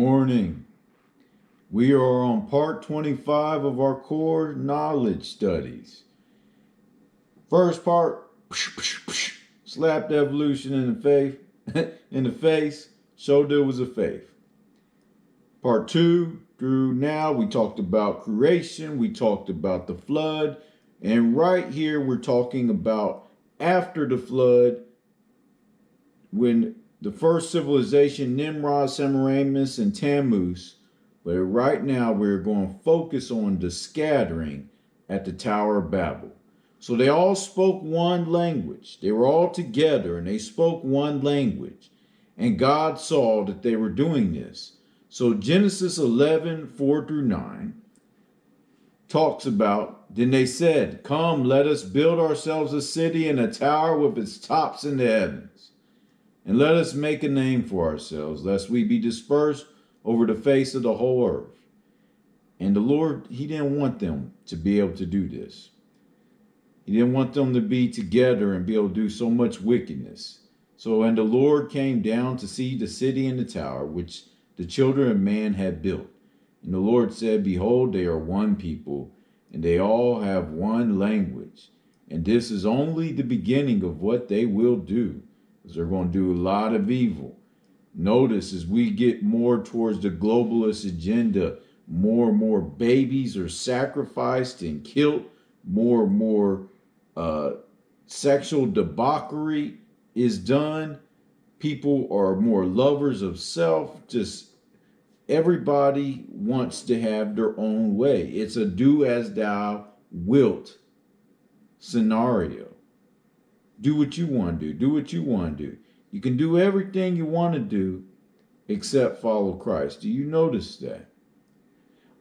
morning. We are on part 25 of our core knowledge studies. First part, slapped evolution in the face, showed there was a faith. Part 2 through now, we talked about creation, we talked about the flood, and right here we're talking about after the flood, when the first civilization, Nimrod, Semiramis, and Tammuz. But right now we're going to focus on the scattering at the Tower of Babel. So they all spoke one language. They were all together and they spoke one language. And God saw that they were doing this. So Genesis 11:4-9 talks about, then they said, "Come, let us build ourselves a city and a tower with its tops in the heavens. And let us make a name for ourselves, lest we be dispersed over the face of the whole earth." And the Lord, he didn't want them to be able to do this. He didn't want them to be together and be able to do so much wickedness. So, and the Lord came down to see the city and the tower, which the children of man had built. And the Lord said, "Behold, they are one people, and they all have one language. And this is only the beginning of what they will do, because they're going to do a lot of evil." Notice as we get more towards the globalist agenda, more and more babies are sacrificed and killed, more and more sexual debauchery is done. People are more lovers of self. Just everybody wants to have their own way. It's a do as thou wilt scenario. Do what you want to do. Do what you want to do. You can do everything you want to do except follow Christ. Do you notice that?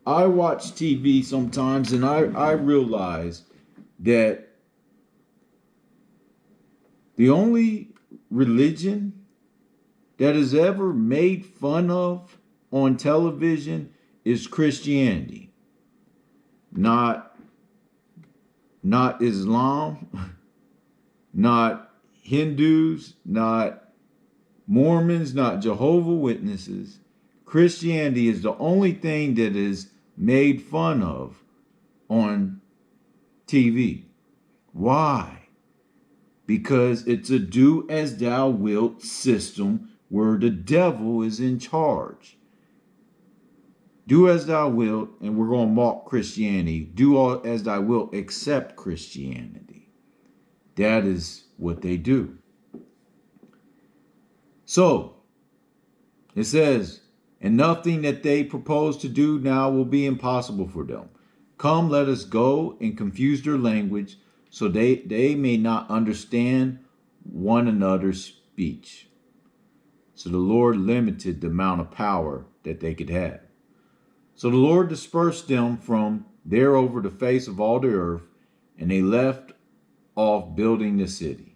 I watch TV sometimes and I realize that the only religion that is ever made fun of on television is Christianity. Not Islam, not Hindus, not Mormons, not Jehovah's Witnesses. Christianity is the only thing that is made fun of on TV. Why? Because it's a do as thou wilt system where the devil is in charge. Do as thou wilt, and we're going to mock Christianity. Do all as thou wilt, except Christianity. That is what they do. So, it says, "And nothing that they propose to do now will be impossible for them. Come, let us go and confuse their language, so they may not understand one another's speech." So the Lord limited the amount of power that they could have. So the Lord dispersed them from there over the face of all the earth, and they left off building the city.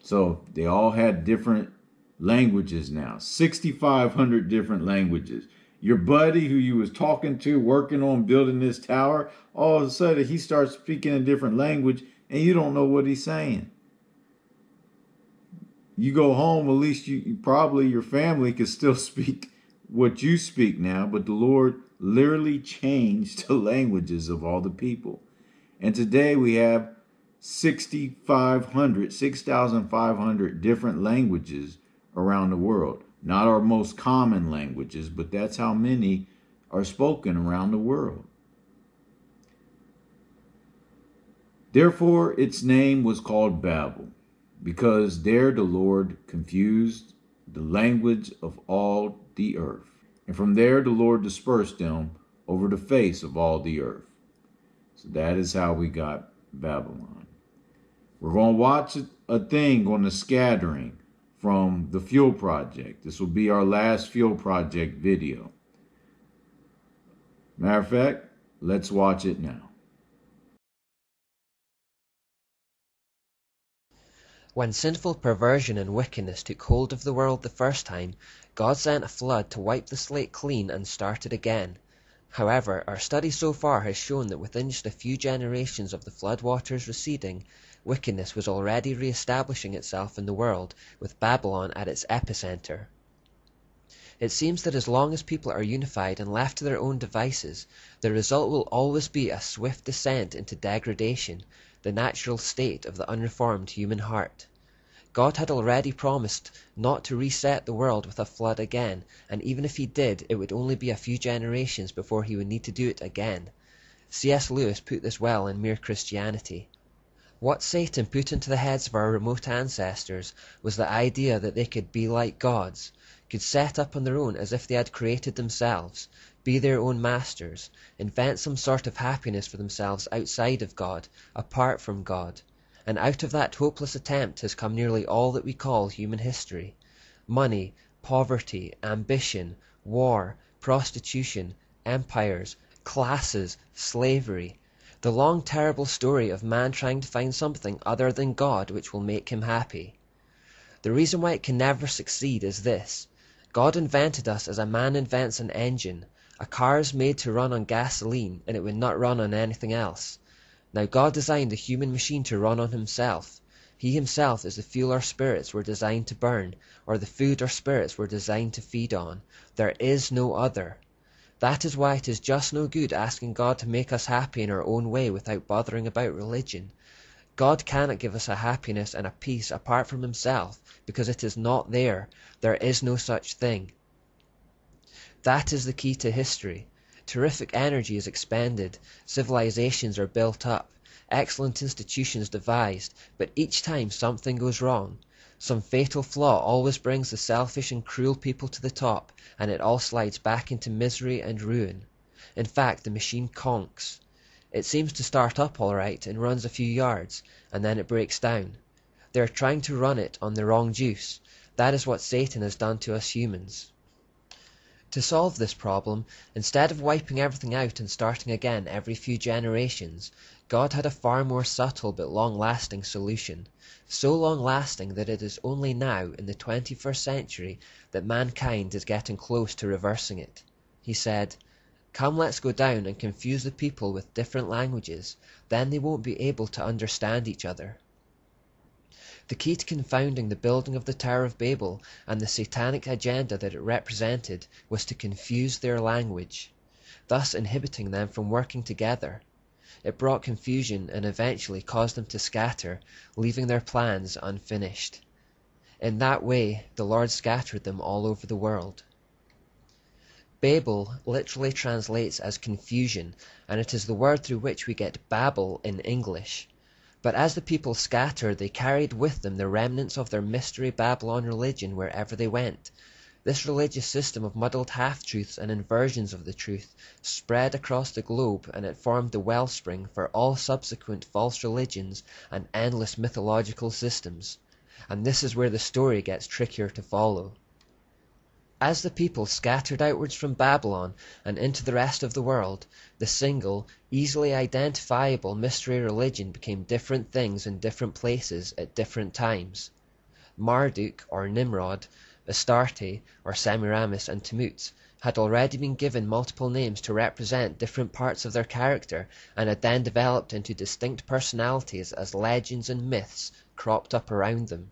So they all had different languages now, 6,500 different languages. Your buddy who you was talking to, working on building this tower, all of a sudden he starts speaking a different language and you don't know what he's saying. You go home, at least you probably your family could still speak what you speak now, but the Lord literally changed the languages of all the people. And today we have 6,500 different languages around the world. Not our most common languages, but that's how many are spoken around the world. Therefore, its name was called Babel, because there the Lord confused the language of all the earth. And from there the Lord dispersed them over the face of all the earth. So that is how we got Babylon. We're going to watch a thing on the scattering from the fuel project. This will be our last fuel project video. Matter of fact, let's watch it now. When sinful perversion and wickedness took hold of the world the first time, God sent a flood to wipe the slate clean and start it again. However, our study so far has shown that within just a few generations of the flood waters receding, wickedness was already re-establishing itself in the world, with Babylon at its epicenter. It seems that as long as people are unified and left to their own devices, the result will always be a swift descent into degradation, the natural state of the unreformed human heart. God had already promised not to reset the world with a flood again, and even if he did, it would only be a few generations before he would need to do it again. C.S. Lewis put this well in Mere Christianity. What Satan put into the heads of our remote ancestors was the idea that they could be like gods, could set up on their own as if they had created themselves, be their own masters, invent some sort of happiness for themselves outside of God, apart from God. And out of that hopeless attempt has come nearly all that we call human history. Money, poverty, ambition, war, prostitution, empires, classes, slavery. The long terrible story of man trying to find something other than God which will make him happy. The reason why it can never succeed is this. God invented us as a man invents an engine. A car is made to run on gasoline, and it would not run on anything else. Now God designed the human machine to run on himself. He himself is the fuel our spirits were designed to burn, or the food our spirits were designed to feed on. There is no other. That is why it is just no good asking God to make us happy in our own way without bothering about religion. God cannot give us a happiness and a peace apart from himself, because it is not there. There is no such thing. That is the key to history. Terrific energy is expended, civilizations are built up, excellent institutions devised, but each time something goes wrong. Some fatal flaw always brings the selfish and cruel people to the top, and it all slides back into misery and ruin. In fact, the machine conks. It seems to start up all right and runs a few yards, and then it breaks down. They are trying to run it on the wrong juice. That is what Satan has done to us humans. To solve this problem, instead of wiping everything out and starting again every few generations, God had a far more subtle but long-lasting solution. So long-lasting that it is only now, in the 21st century, that mankind is getting close to reversing it. He said, "Come, let's go down and confuse the people with different languages, then they won't be able to understand each other." The key to confounding the building of the Tower of Babel and the satanic agenda that it represented was to confuse their language, thus inhibiting them from working together. It brought confusion and eventually caused them to scatter, leaving their plans unfinished. In that way, the Lord scattered them all over the world. Babel literally translates as confusion, and it is the word through which we get Babel in English. But as the people scattered, they carried with them the remnants of their mystery Babylon religion wherever they went. This religious system of muddled half-truths and inversions of the truth spread across the globe, and it formed the wellspring for all subsequent false religions and endless mythological systems. And this is where the story gets trickier to follow. As the people scattered outwards from Babylon and into the rest of the world, the single, easily identifiable mystery religion became different things in different places at different times. Marduk or Nimrod, Astarte or Semiramis and Tammuz had already been given multiple names to represent different parts of their character, and had then developed into distinct personalities as legends and myths cropped up around them.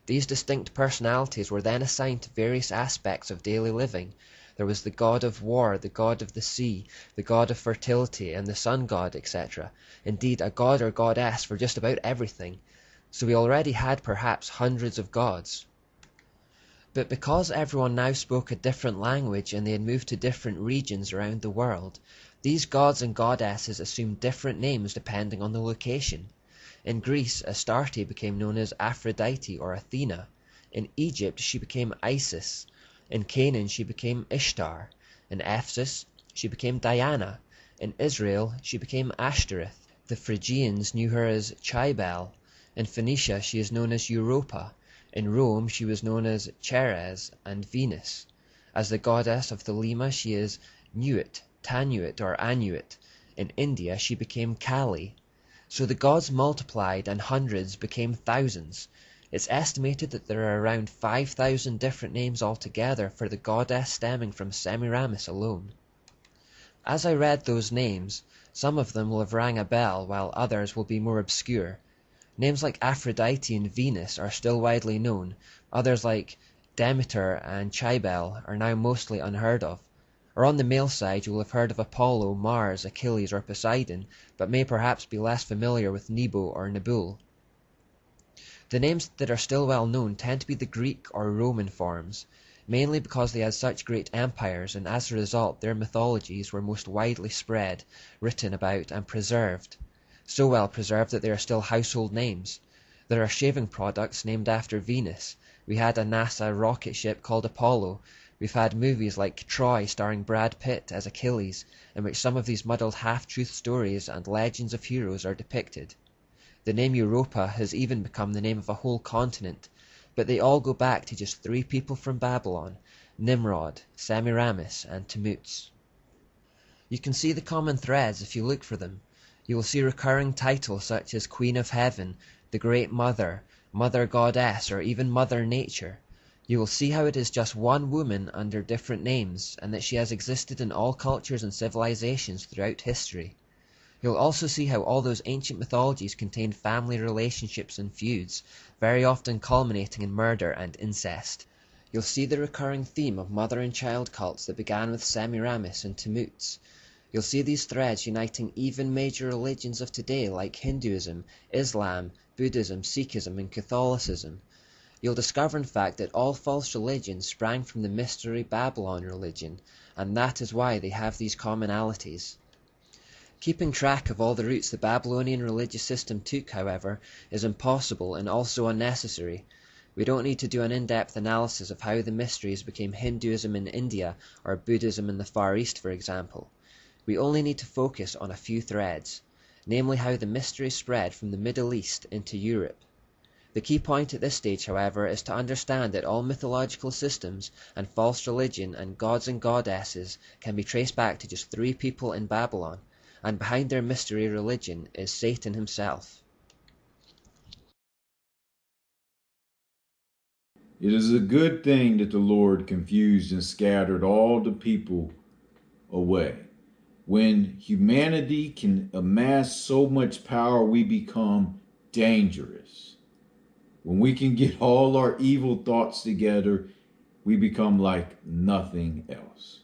These distinct personalities were then assigned to various aspects of daily living. There was the god of war, the god of the sea, the god of fertility, and the sun god, etc. Indeed, a god or goddess for just about everything. So we already had perhaps hundreds of gods. But because everyone now spoke a different language and they had moved to different regions around the world, these gods and goddesses assumed different names depending on the location. In Greece, Astarte became known as Aphrodite or Athena. In Egypt, she became Isis. In Canaan, she became Ishtar. In Ephesus, she became Diana. In Israel, she became Ashtoreth. The Phrygians knew her as Cybele. In Phoenicia, she is known as Europa. In Rome, she was known as Ceres and Venus. As the goddess of Thelema, she is Nuit, Tanuit, or Anuit. In India, she became Kali. So the gods multiplied and hundreds became thousands. It's estimated that there are around 5,000 different names altogether for the goddess stemming from Semiramis alone. As I read those names, some of them will have rang a bell, while others will be more obscure. Names like Aphrodite and Venus are still widely known. Others like Demeter and Cybele are now mostly unheard of. Or on the male side you will have heard of Apollo, Mars, Achilles, or Poseidon, but may perhaps be less familiar with Nebo or Nabul. The names that are still well known tend to be the Greek or Roman forms, mainly because they had such great empires, and as a result their mythologies were most widely spread, written about, and preserved. So well preserved that they are still household names. There are shaving products named after Venus. We had a NASA rocket ship called Apollo. We've had movies like Troy starring Brad Pitt as Achilles, in which some of these muddled half-truth stories and legends of heroes are depicted. The name Europa has even become the name of a whole continent, but they all go back to just 3 people from Babylon: Nimrod, Semiramis, and Tammuz. You can see the common threads if you look for them. You will see recurring titles such as Queen of Heaven, the Great Mother, Mother Goddess, or even Mother Nature. You will see how it is just one woman under different names, and that she has existed in all cultures and civilizations throughout history. You'll also see how all those ancient mythologies contained family relationships and feuds, very often culminating in murder and incest. You'll see the recurring theme of mother and child cults that began with Semiramis and Tammuz. You'll see these threads uniting even major religions of today like Hinduism, Islam, Buddhism, Sikhism, and Catholicism. You'll discover in fact that all false religions sprang from the mystery Babylon religion, and that is why they have these commonalities. Keeping track of all the routes the Babylonian religious system took, however, is impossible and also unnecessary. We don't need to do an in-depth analysis of how the mysteries became Hinduism in India or Buddhism in the Far East, for example. We only need to focus on a few threads, namely how the mysteries spread from the Middle East into Europe. The key point at this stage, however, is to understand that all mythological systems and false religion and gods and goddesses can be traced back to just 3 people in Babylon, and behind their mystery religion is Satan himself. It is a good thing that the Lord confused and scattered all the people away. When humanity can amass so much power, we become dangerous. When we can get all our evil thoughts together, we become like nothing else.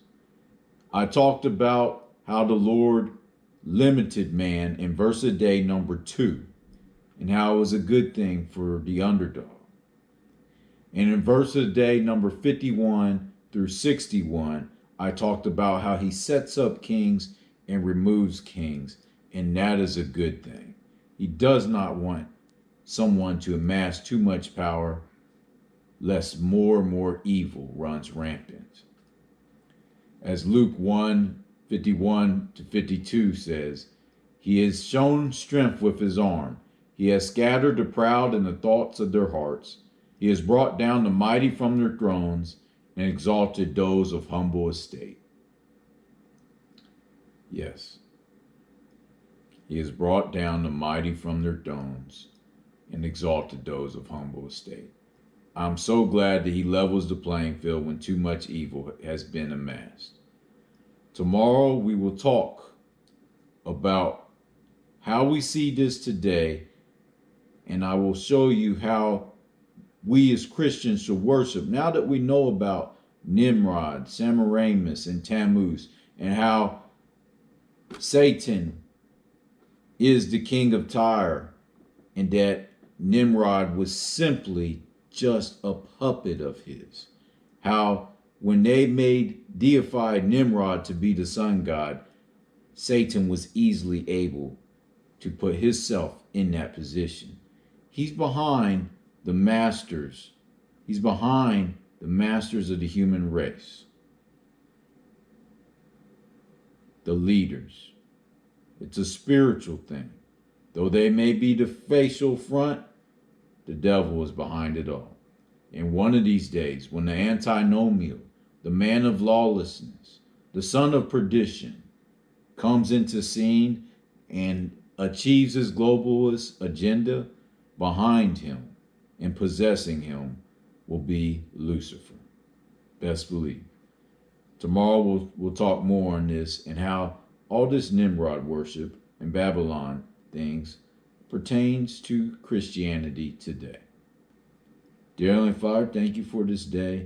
I talked about how the Lord limited man in verse a day number 2, and how it was a good thing for the underdog. And in verse a day number 51 through 61, I talked about how he sets up kings and removes kings, and that is a good thing. He does not want someone to amass too much power, lest more and more evil runs rampant. As Luke 1:51 to 52 says, he has shown strength with his arm. He has scattered the proud in the thoughts of their hearts. He has brought down the mighty from their thrones and exalted those of humble estate. Yes, he has brought down the mighty from their thrones and exalted those of humble estate. I'm so glad that he levels the playing field when too much evil has been amassed. Tomorrow we will talk about how we see this today, and I will show you how we as Christians should worship now that we know about Nimrod, Semiramis, and Tammuz, and how Satan is the king of Tyre, and that Nimrod was simply just a puppet of his. How when they deified Nimrod to be the sun god, Satan was easily able to put himself in that position. He's behind the masters. He's behind the masters of the human race. The leaders. It's a spiritual thing. Though they may be the facial front, the devil is behind it all. And one of these days, when the antinomial, the man of lawlessness, the son of perdition, comes into scene and achieves his globalist agenda, behind him and possessing him will be Lucifer. Best believe. Tomorrow we'll talk more on this and how all this Nimrod worship and Babylon things pertains to Christianity today. Dear Heavenly Father, thank you for this day,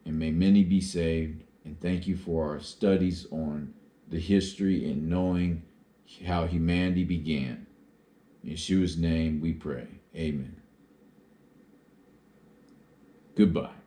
and may many be saved. And thank you for our studies on the history and knowing how humanity began. In Yeshua's name we pray. Amen. Goodbye.